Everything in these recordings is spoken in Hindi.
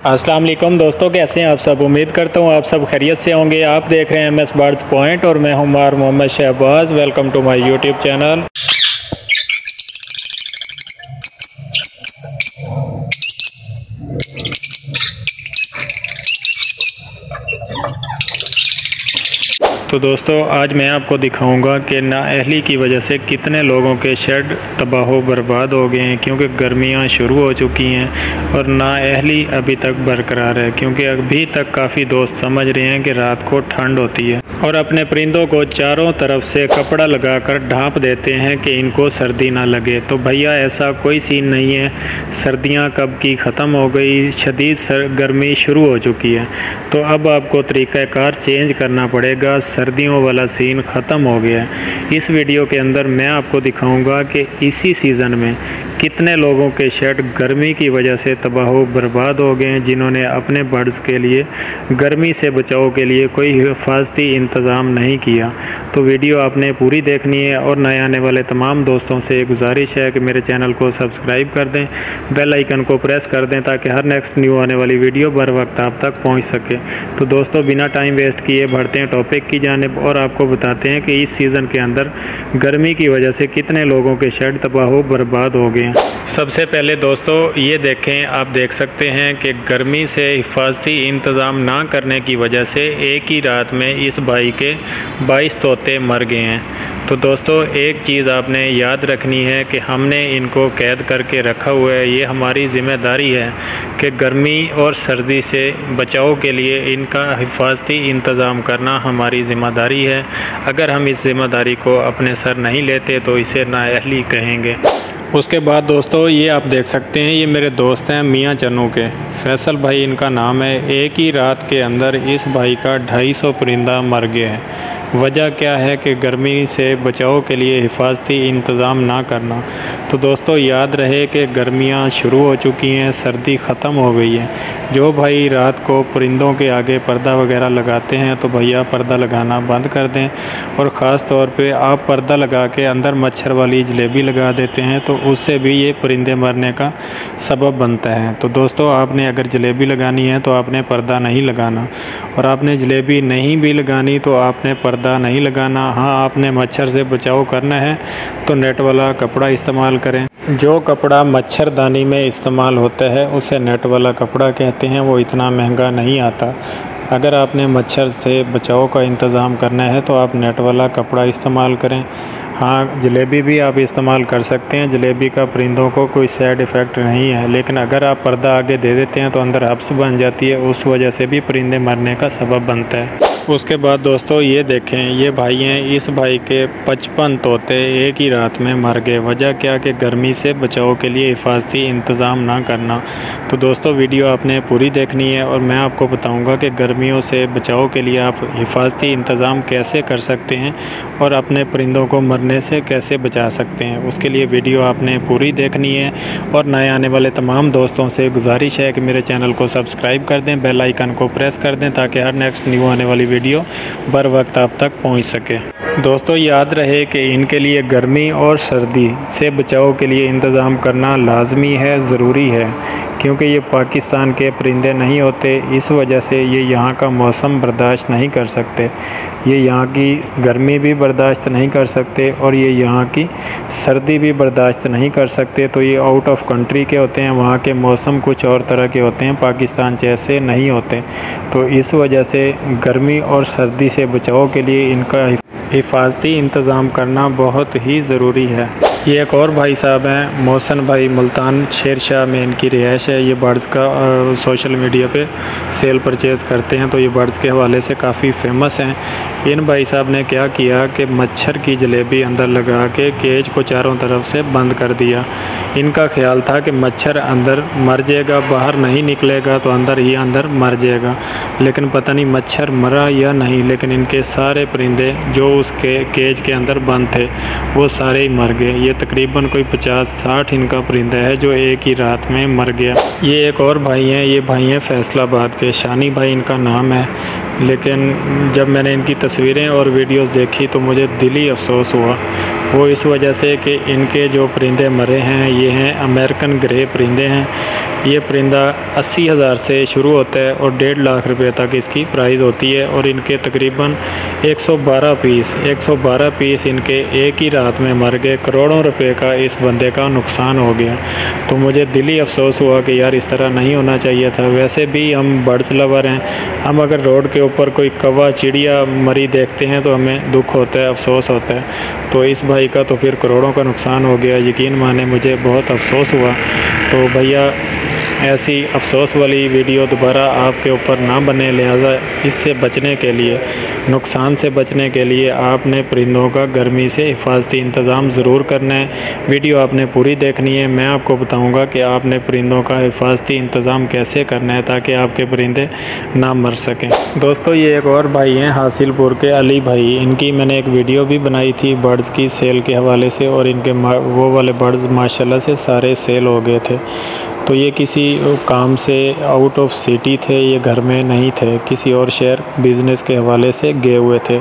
अस्सलाम वालेकुम दोस्तों, कैसे हैं आप सब। उम्मीद करता हूँ आप सब खैरियत से होंगे। आप देख रहे हैं MS बर्ड्स पॉइंट और मैं हूँ Mohammad Shahbaz. Welcome to my YouTube channel. तो दोस्तों आज मैं आपको दिखाऊंगा कि नाअहली की वजह से कितने लोगों के शेड तबाह बर्बाद हो गए हैं, क्योंकि गर्मियां शुरू हो चुकी हैं और नाअहली अभी तक बरकरार है। क्योंकि अभी तक काफ़ी दोस्त समझ रहे हैं कि रात को ठंड होती है और अपने परिंदों को चारों तरफ से कपड़ा लगाकर ढांप देते हैं कि इनको सर्दी ना लगे। तो भैया ऐसा कोई सीन नहीं है। सर्दियां कब की ख़त्म हो गई, शदीद गर्मी शुरू हो चुकी है। तो अब आपको तरीक़ाकार चेंज करना पड़ेगा। सर्दियों वाला सीन ख़त्म हो गया है। इस वीडियो के अंदर मैं आपको दिखाऊंगा कि इसी सीज़न में कितने लोगों के शेड गर्मी की वजह से तबाह बर्बाद हो गए हैं, जिन्होंने अपने बर्ड्स के लिए गर्मी से बचाव के लिए कोई हिफाजती इंतज़ाम नहीं किया। तो वीडियो आपने पूरी देखनी है और नए आने वाले तमाम दोस्तों से गुजारिश है कि मेरे चैनल को सब्सक्राइब कर दें, बेल आइकन को प्रेस कर दें ताकि हर नेक्स्ट न्यू आने वाली वीडियो बर वक्त आप तक पहुँच सके। तो दोस्तों बिना टाइम वेस्ट किए बढ़ते हैं टॉपिक की जानिब और आपको बताते हैं कि इस सीज़न के अंदर गर्मी की वजह से कितने लोगों के शेड तबाह बर्बाद हो गए। सबसे पहले दोस्तों ये देखें, आप देख सकते हैं कि गर्मी से हिफाजती इंतज़ाम ना करने की वजह से एक ही रात में इस भाई के 22 तोते मर गए हैं। तो दोस्तों एक चीज़ आपने याद रखनी है कि हमने इनको कैद करके रखा हुआ है। ये हमारी ज़िम्मेदारी है कि गर्मी और सर्दी से बचाव के लिए इनका हिफाजती इंतज़ाम करना हमारी ज़िम्मेदारी है। अगर हम इस ज़िम्मेदारी को अपने सर नहीं लेते तो इसे नाअहली कहेंगे। उसके बाद दोस्तों ये आप देख सकते हैं, ये मेरे दोस्त हैं मियाँ चन्नू के, फैसल भाई इनका नाम है। एक ही रात के अंदर इस भाई का 250 परिंदा मर गए हैं। वजह क्या है कि गर्मी से बचाव के लिए हिफाजती इंतज़ाम ना करना। तो दोस्तों याद रहे कि गर्मियां शुरू हो चुकी हैं, सर्दी ख़त्म हो गई है। जो भाई रात को परिंदों के आगे पर्दा वगैरह लगाते हैं तो भैया पर्दा लगाना बंद कर दें। और ख़ास तौर पे आप पर्दा लगा के अंदर मच्छर वाली जलेबी लगा देते हैं तो उससे भी ये परिंदे मरने का सबब बनता है। तो दोस्तों आपने अगर जलेबी लगानी है तो आपने पर्दा नहीं लगाना, और आपने जलेबी नहीं भी लगानी तो आपने पर्दा नहीं लगाना। हाँ, आपने मच्छर से बचाव करना है तो नेट वाला कपड़ा इस्तेमाल करें। जो कपड़ा मच्छरदानी में इस्तेमाल होता है उसे नेट वाला कपड़ा कहते हैं। वो इतना महंगा नहीं आता। अगर आपने मच्छर से बचाव का इंतज़ाम करना है तो आप नेट वाला कपड़ा इस्तेमाल करें। हाँ, जलेबी भी आप इस्तेमाल कर सकते हैं। जलेबी का परिंदों को कोई साइड इफ़ेक्ट नहीं है, लेकिन अगर आप पर्दा आगे दे देते हैं तो अंदर हब्स बन जाती है, उस वजह से भी परिंदे मरने का सबब बनता है। उसके बाद दोस्तों ये देखें, ये भाई हैं, इस भाई के 55 तोते एक ही रात में मर गए। वजह क्या कि गर्मी से बचाव के लिए हिफाजती इंतज़ाम ना करना। तो दोस्तों वीडियो आपने पूरी देखनी है और मैं आपको बताऊंगा कि गर्मियों से बचाव के लिए आप हिफाजती इंतज़ाम कैसे कर सकते हैं और अपने परिंदों को मरने से कैसे बचा सकते हैं। उसके लिए वीडियो आपने पूरी देखनी है और नए आने वाले तमाम दोस्तों से गुजारिश है कि मेरे चैनल को सब्सक्राइब कर दें, बेल आइकन को प्रेस कर दें ताकि हर नेक्स्ट न्यू आने वाली वीडियो बर वक्त आप तक पहुंच सके। दोस्तों याद रहे कि इनके लिए गर्मी और सर्दी से बचाव के लिए इंतज़ाम करना लाजमी है, ज़रूरी है, क्योंकि ये पाकिस्तान के परिंदे नहीं होते। इस वजह से ये यहाँ का मौसम बर्दाश्त नहीं कर सकते, ये यहाँ की गर्मी भी बर्दाश्त नहीं कर सकते और ये यहाँ की सर्दी भी बर्दाश्त नहीं कर सकते। तो ये आउट ऑफ कंट्री के होते हैं, वहाँ के मौसम कुछ और तरह के होते हैं, पाकिस्तान जैसे नहीं होते। तो इस वजह से गर्मी और सर्दी से बचाव के लिए इनका हिफाजती इंतज़ाम करना बहुत ही ज़रूरी है। ये एक और भाई साहब हैं, मोहसन भाई, मुल्तान शेरशाह में इनकी रिहाइश है। ये बर्ड्स का सोशल मीडिया पे सेल परचेज़ करते हैं, तो ये बर्ड्स के हवाले से काफ़ी फेमस हैं। इन भाई साहब ने क्या किया कि मच्छर की जलेबी अंदर लगा के केज को चारों तरफ से बंद कर दिया। इनका ख्याल था कि मच्छर अंदर मर जाएगा, बाहर नहीं निकलेगा तो अंदर ही अंदर मर जाएगा। लेकिन पता नहीं मच्छर मरा या नहीं, लेकिन इनके सारे परिंदे जो उसके केज के अंदर बंद थे वो सारे ही मर गए। ये तकरीबन कोई 50-60 इनका परिंदा है जो एक ही रात में मर गया। ये एक और भाई हैं, ये भाई हैं फैसलाबाद के, शानी भाई इनका नाम है। लेकिन जब मैंने इनकी तस्वीरें और वीडियोस देखी तो मुझे दिली अफसोस हुआ। वो इस वजह से कि इनके जो परिंदे मरे हैं ये हैं अमेरिकन ग्रे परिंदे हैं। ये परिंदा 80,000 से शुरू होता है और 1.5 लाख रुपए तक इसकी प्राइस होती है। और इनके तकरीबन 112 पीस इनके एक ही रात में मर गए। करोड़ों रुपए का इस बंदे का नुकसान हो गया। तो मुझे दिली अफसोस हुआ कि यार इस तरह नहीं होना चाहिए था। वैसे भी हम बर्ड्स लवर हैं, हम अगर रोड के ऊपर कोई कौवा चिड़िया मरी देखते हैं तो हमें दुख होता है, अफसोस होता है। तो इस भाई का तो फिर करोड़ों का नुकसान हो गया। यकीन माने मुझे बहुत अफसोस हुआ। तो भैया ऐसी अफसोस वाली वीडियो दोबारा आपके ऊपर ना बने, लिहाजा इससे बचने के लिए, नुकसान से बचने के लिए आपने परिंदों का गर्मी से हिफाजती इंतज़ाम ज़रूर करना है। वीडियो आपने पूरी देखनी है। मैं आपको बताऊंगा कि आपने परिंदों का हिफाजती इंतज़ाम कैसे करना है ताकि आपके परिंदे ना मर सकें। दोस्तों ये एक और भाई हैं हासिलपुर के अली भाई, इनकी मैंने एक वीडियो भी बनाई थी बर्ड्स की सेल के हवाले से और इनके वो वाले बर्ड्स माशाल्लाह से सारे सेल हो गए थे। तो ये किसी काम से आउट ऑफ सिटी थे, ये घर में नहीं थे, किसी और शहर बिज़नेस के हवाले से गए हुए थे।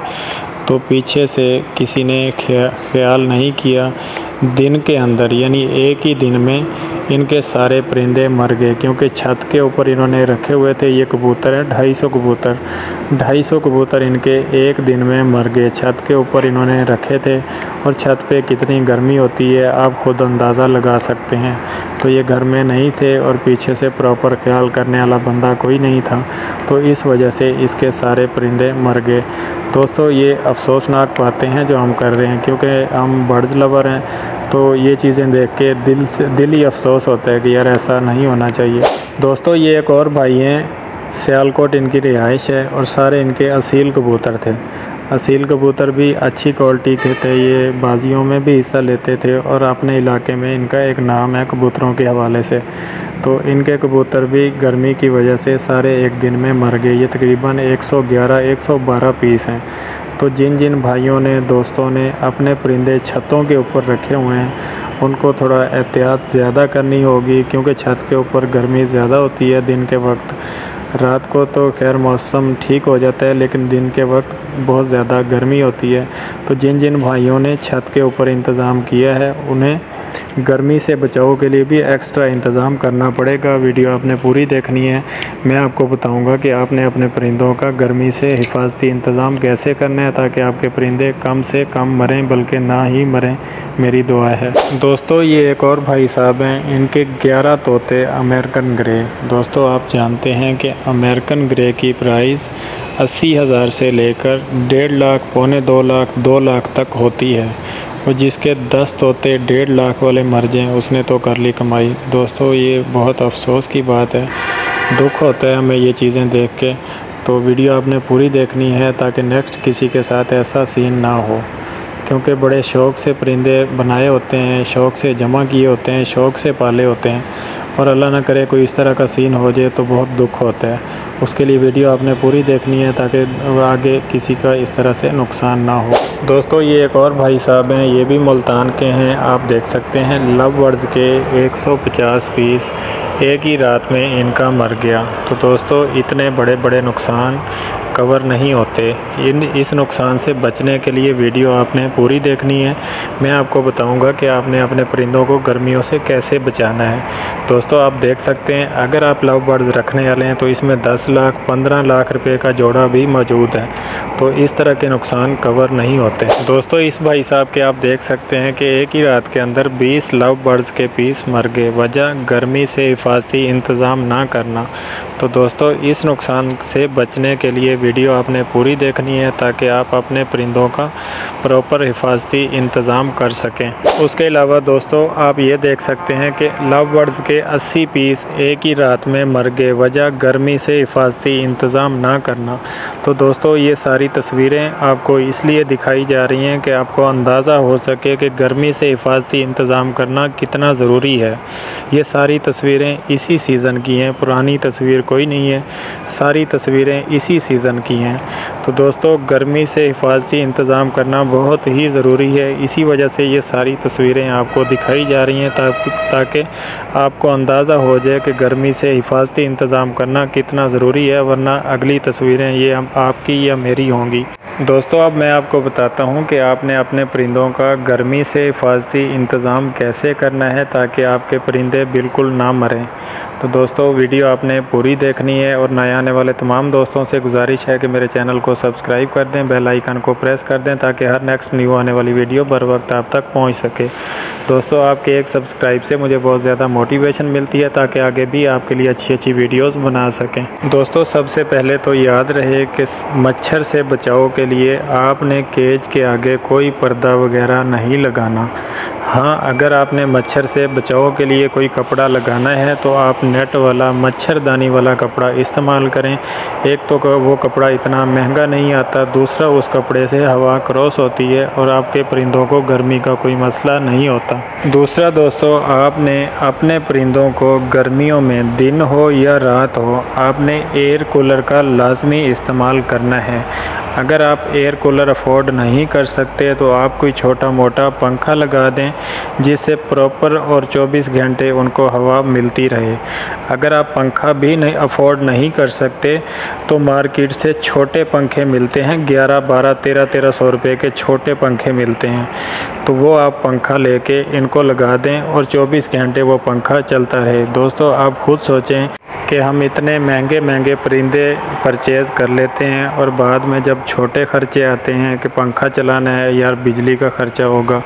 तो पीछे से किसी ने ख्याल नहीं किया, दिन के अंदर यानी एक ही दिन में इनके सारे परिंदे मर गए। क्योंकि छत के ऊपर इन्होंने रखे हुए थे, ये कबूतर है 250 कबूतर इनके एक दिन में मर गए। छत के ऊपर इन्होंने रखे थे और छत पे कितनी गर्मी होती है आप ख़ुद अंदाज़ा लगा सकते हैं। तो ये घर में नहीं थे और पीछे से प्रॉपर ख्याल करने वाला बंदा कोई नहीं था, तो इस वजह से इसके सारे परिंदे मर गए। दोस्तों ये अफसोसनाक बातें हैं जो हम कर रहे हैं, क्योंकि हम बर्ड्स लवर हैं। तो ये चीज़ें देख के दिल ही अफसोस होता है कि यार ऐसा नहीं होना चाहिए। दोस्तों ये एक और भाई हैं, सियालकोट इनकी रिहाइश है और सारे इनके असील कबूतर थे। असील कबूतर भी अच्छी क्वालिटी के थे, ये बाजियों में भी हिस्सा लेते थे और अपने इलाके में इनका एक नाम है कबूतरों के हवाले से। तो इनके कबूतर भी गर्मी की वजह से सारे एक दिन में मर गए। ये तकरीबन 112 पीस हैं। तो जिन भाइयों ने, दोस्तों ने अपने परिंदे छतों के ऊपर रखे हुए हैं उनको थोड़ा एहतियात ज़्यादा करनी होगी, क्योंकि छत के ऊपर गर्मी ज़्यादा होती है दिन के वक्त। रात को तो खैर मौसम ठीक हो जाता है, लेकिन दिन के वक्त बहुत ज़्यादा गर्मी होती है। तो जिन भाइयों ने छत के ऊपर इंतज़ाम किया है उन्हें गर्मी से बचाव के लिए भी एक्स्ट्रा इंतज़ाम करना पड़ेगा। वीडियो आपने पूरी देखनी है। मैं आपको बताऊंगा कि आपने अपने परिंदों का गर्मी से हिफाजती इंतज़ाम कैसे करना है ताकि आपके परिंदे कम से कम मरें, बल्कि ना ही मरें, मेरी दुआ है। दोस्तों ये एक और भाई साहब हैं, इनके 11 तोते अमेरिकन ग्रे। दोस्तों आप जानते हैं कि अमेरिकन ग्रे की प्राइस 80,000 से लेकर 1.5 लाख, पौने 2 लाख, 2 लाख तक होती है। और जिसके 10 तोते 1.5 लाख वाले मर जाएं उसने तो कर ली कमाई। दोस्तों ये बहुत अफसोस की बात है, दुख होता है हमें ये चीज़ें देख के। तो वीडियो आपने पूरी देखनी है ताकि नेक्स्ट किसी के साथ ऐसा सीन ना हो, क्योंकि बड़े शौक़ से परिंदे बनाए होते हैं, शौक़ से जमा किए होते हैं, शौक़ से पाले होते हैं, और अल्लाह ना करे कोई इस तरह का सीन हो जाए तो बहुत दुख होता है। उसके लिए वीडियो आपने पूरी देखनी है ताकि आगे किसी का इस तरह से नुकसान ना हो। दोस्तों ये एक और भाई साहब हैं, ये भी मुल्तान के हैं। आप देख सकते हैं लव बर्ड्स के 150 पीस एक ही रात में इनका मर गया। तो दोस्तों इतने बड़े बड़े नुकसान कवर नहीं होते। इस नुकसान से बचने के लिए वीडियो आपने पूरी देखनी है। मैं आपको बताऊंगा कि आपने अपने परिंदों को गर्मियों से कैसे बचाना है। दोस्तों आप देख सकते हैं अगर आप लव बर्ड्स रखने वाले हैं तो इसमें 10 लाख 15 लाख रुपए का जोड़ा भी मौजूद है। तो इस तरह के नुकसान कवर नहीं होते। दोस्तों इस भाई साहब के आप देख सकते हैं कि एक ही रात के अंदर 20 लव बर्ड्स के पीस मर गए। वजह गर्मी से हिफाजती इंतज़ाम ना करना। तो दोस्तों इस नुकसान से बचने के लिए वीडियो आपने पूरी देखनी है ताकि आप अपने परिंदों का प्रॉपर हिफाजती इंतज़ाम कर सकें। उसके अलावा दोस्तों आप ये देख सकते हैं कि लव बर्ड्स के 80 पीस एक ही रात में मर गए। वजह गर्मी से हिफाजती इंतज़ाम ना करना। तो दोस्तों ये सारी तस्वीरें आपको इसलिए दिखाई जा रही हैं कि आपको अंदाज़ा हो सके कि गर्मी से हिफाजती इंतज़ाम करना कितना ज़रूरी है। ये सारी तस्वीरें इसी सीज़न की हैं, पुरानी तस्वीर कोई नहीं है, सारी तस्वीरें इसी सीज़न की हैं। तो दोस्तों गर्मी से हिफाजती इंतज़ाम करना बहुत ही ज़रूरी है। इसी वजह से ये सारी तस्वीरें आपको दिखाई जा रही हैं ताकि आपको अंदाज़ा हो जाए कि गर्मी से हिफाजती इंतज़ाम करना कितना ज़रूरी है, वरना अगली तस्वीरें ये आपकी या मेरी होंगी। दोस्तों अब मैं आपको बताता हूँ कि आपने अपने परिंदों का गर्मी से हिफाजती इंतज़ाम कैसे करना है ताकि आपके परिंदे बिल्कुल ना मरें। तो दोस्तों वीडियो आपने पूरी देखनी है और नए आने वाले तमाम दोस्तों से गुजारिश है कि मेरे चैनल को सब्सक्राइब कर दें, बेल आइकन को प्रेस कर दें ताकि हर नेक्स्ट न्यू आने वाली वीडियो बर वक्त आप तक पहुंच सके। दोस्तों आपके एक सब्सक्राइब से मुझे बहुत ज़्यादा मोटिवेशन मिलती है ताकि आगे भी आपके लिए अच्छी अच्छी वीडियोस बना सकें। दोस्तों सबसे पहले तो याद रहे कि मच्छर से बचाव के लिए आपने केज के आगे कोई पर्दा वगैरह नहीं लगाना। हाँ, अगर आपने मच्छर से बचाव के लिए कोई कपड़ा लगाना है तो आप नेट वाला मच्छरदानी वाला कपड़ा इस्तेमाल करें। एक तो वो कपड़ा इतना महंगा नहीं आता, दूसरा उस कपड़े से हवा क्रॉस होती है और आपके परिंदों को गर्मी का कोई मसला नहीं होता। दूसरा दोस्तों, आपने अपने परिंदों को गर्मियों में दिन हो या रात हो, आपने एयर कूलर का लाजमी इस्तेमाल करना है। अगर आप एयर कूलर अफोर्ड नहीं कर सकते तो आप कोई छोटा मोटा पंखा लगा दें जिससे प्रॉपर और 24 घंटे उनको हवा मिलती रहे। अगर आप पंखा भी नहीं अफोर्ड नहीं कर सकते तो मार्केट से छोटे पंखे मिलते हैं, 11, 12, 1300 रुपये के छोटे पंखे मिलते हैं, तो वो आप पंखा लेके इनको लगा दें और 24 घंटे वो पंखा चलता रहे। दोस्तों आप खुद सोचें कि हम इतने महंगे परिंदे परचेज़ कर लेते हैं और बाद में जब छोटे ख़र्चे आते हैं कि पंखा चलाना है यार बिजली का ख़र्चा होगा,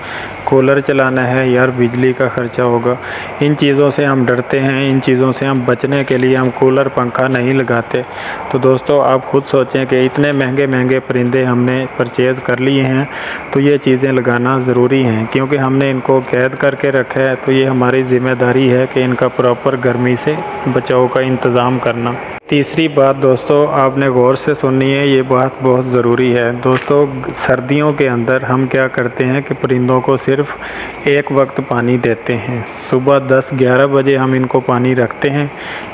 कूलर चलाना है यार बिजली का ख़र्चा होगा, इन चीज़ों से हम डरते हैं। इन चीज़ों से हम बचने के लिए हम कूलर पंखा नहीं लगाते। तो दोस्तों आप खुद सोचें कि इतने महंगे परिंदे हमने परचेज़ कर लिए हैं तो ये चीज़ें लगाना ज़रूरी हैं, क्योंकि हमने इनको कैद करके रखा है तो ये हमारी ज़िम्मेदारी है कि इनका प्रॉपर गर्मी से बचाव का इंतज़ाम करना। तीसरी बात दोस्तों आपने गौर से सुननी है, ये बात बहुत ज़रूरी है। दोस्तों सर्दियों के अंदर हम क्या करते हैं कि परिंदों को सिर्फ एक वक्त पानी देते हैं। सुबह 10-11 बजे हम इनको पानी रखते हैं,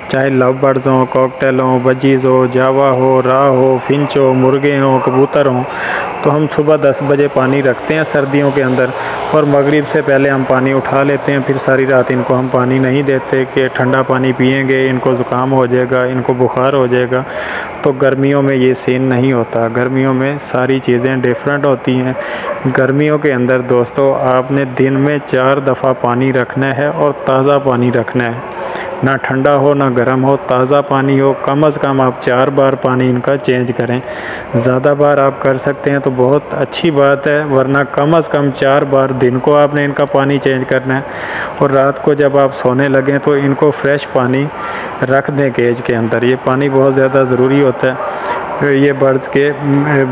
चाहे लव बर्ड्स हों, कॉकटेल हों, बजीज़ हो, जावा हो, रा हो, फिंच हो, मुर्गे हों, कबूतर हों, तो हम सुबह 10 बजे पानी रखते हैं सर्दियों के अंदर और मगरिब से पहले हम पानी उठा लेते हैं। फिर सारी रात इनको हम पानी नहीं देते कि ठंडा पानी पिएंगे इनको ज़ुकाम हो जाएगा, इनको बुखार हो जाएगा। तो गर्मियों में ये सीन नहीं होता, गर्मियों में सारी चीज़ें डिफरेंट होती हैं। गर्मियों के अंदर दोस्तों आपने दिन में 4 दफ़ा पानी रखना है और ताज़ा पानी रखना है, ना ठंडा हो ना गर्म हो, ताज़ा पानी हो। कम से कम आप 4 बार पानी इनका चेंज करें। ज़्यादा बार आप कर सकते हैं तो बहुत अच्छी बात है, वरना कम से कम 4 बार दिन को आपने इनका पानी चेंज करना है। और रात को जब आप सोने लगें तो इनको फ्रेश पानी रख दें केज के अंदर। ये पानी बहुत ज़्यादा ज़रूरी होता है, ये बर्ड्स के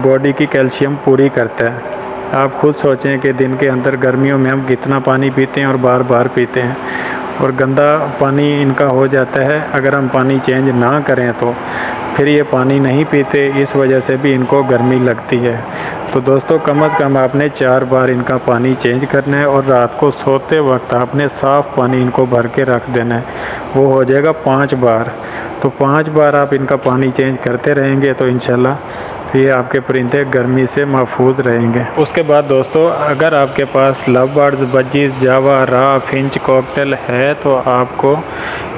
बॉडी की कैल्शियम पूरी करता है। आप खुद सोचें कि दिन के अंदर गर्मियों में हम कितना पानी पीते हैं और बार बार पीते हैं, और गंदा पानी इनका हो जाता है अगर हम पानी चेंज ना करें तो फिर ये पानी नहीं पीते, इस वजह से भी इनको गर्मी लगती है। तो दोस्तों कम से कम आपने 4 बार इनका पानी चेंज करना है और रात को सोते वक्त आपने साफ़ पानी इनको भर के रख देना है, वो हो जाएगा 5 बार। तो 5 बार आप इनका पानी चेंज करते रहेंगे तो इंशाल्लाह ये आपके परिंदे गर्मी से महफूज रहेंगे। उसके बाद दोस्तों अगर आपके पास लव बर्ड्स, बजीज़, जावा, रा, फिंच, कॉकटेल है तो आपको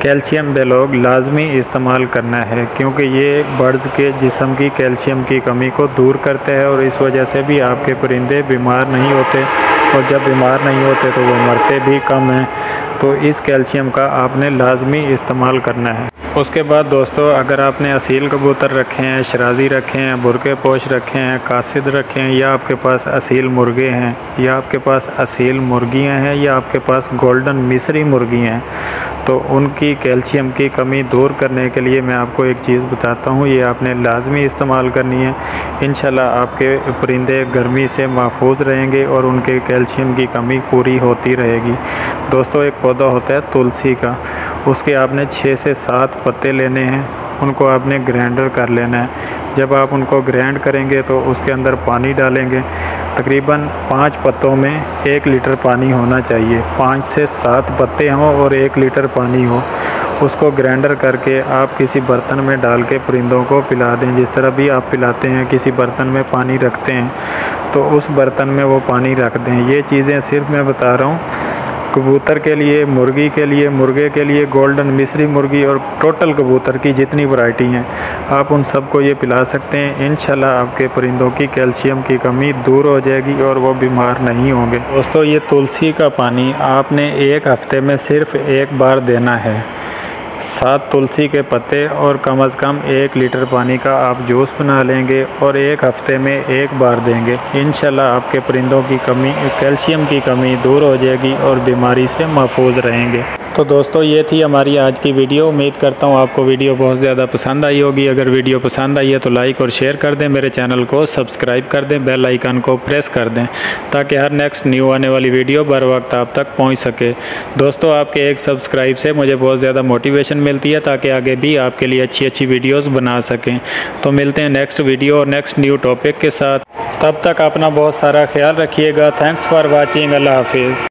कैल्शियम बेलॉग लाजमी इस्तेमाल करना है, क्योंकि ये बर्ड्स के जिस्म की कैल्शियम की कमी को दूर करते हैं और इस वजह से भी आपके परिंदे बीमार नहीं होते, और जब बीमार नहीं होते तो वो मरते भी कम हैं। तो इस कैल्शियम का आपने लाजमी इस्तेमाल करना है। उसके बाद दोस्तों अगर आपने असील कबूतर रखे हैं, शराजी रखे हैं, बुरके पोश रखे हैं, कासिद रखे हैं, या आपके पास असील मुर्गे हैं, या आपके पास असील मुर्गियां हैं, या आपके पास गोल्डन मिस्री मुर्गियां हैं, तो उनकी कैल्शियम की कमी दूर करने के लिए मैं आपको एक चीज़ बताता हूँ, ये आपने लाजमी इस्तेमाल करनी है। इंशाल्लाह आपके परिंदे गर्मी से महफूज रहेंगे और उनके कैल्शियम की कमी पूरी होती रहेगी। दोस्तों एक पौधा होता है तुलसी का, उसके आपने 6 से 7 पत्ते लेने हैं, उनको आपने ग्राइंडर कर लेना है। जब आप उनको ग्राइंड करेंगे तो उसके अंदर पानी डालेंगे, तकरीबन 5 पत्तों में 1 लीटर पानी होना चाहिए। 5 से 7 पत्ते हों और 1 लीटर पानी हो, उसको ग्राइंडर करके आप किसी बर्तन में डाल के परिंदों को पिला दें। जिस तरह भी आप पिलाते हैं, किसी बर्तन में पानी रखते हैं तो उस बर्तन में वो पानी रख दें। ये चीज़ें सिर्फ मैं बता रहा हूँ कबूतर के लिए, मुर्गी के लिए, मुर्गे के लिए, गोल्डन मिस्री मुर्गी और टोटल कबूतर की जितनी वैरायटी हैं आप उन सबको ये पिला सकते हैं। इंशाल्लाह आपके परिंदों की कैल्शियम की कमी दूर हो जाएगी और वो बीमार नहीं होंगे। दोस्तों ये तुलसी का पानी आपने 1 हफ्ते में सिर्फ 1 बार देना है। 7 तुलसी के पत्ते और कम से कम 1 लीटर पानी का आप जूस बना लेंगे और 1 हफ्ते में 1 बार देंगे। इंशाल्लाह आपके परिंदों की कमी, कैल्शियम की कमी दूर हो जाएगी और बीमारी से महफूज रहेंगे। तो दोस्तों ये थी हमारी आज की वीडियो। उम्मीद करता हूँ आपको वीडियो बहुत ज़्यादा पसंद आई होगी। अगर वीडियो पसंद आई है तो लाइक और शेयर कर दें, मेरे चैनल को सब्सक्राइब कर दें, बेल आइकन को प्रेस कर दें ताकि हर नेक्स्ट न्यू आने वाली वीडियो बर वक्त आप तक पहुँच सके। दोस्तों आपके एक सब्सक्राइब से मुझे बहुत ज़्यादा मोटिवेशन मिलती है ताकि आगे भी आपके लिए अच्छी वीडियोस बना सकें। तो मिलते हैं नेक्स्ट वीडियो और नेक्स्ट न्यू टॉपिक के साथ। तब तक अपना बहुत सारा ख्याल रखिएगा। Thanks for watching. अल्लाह हाफिज़।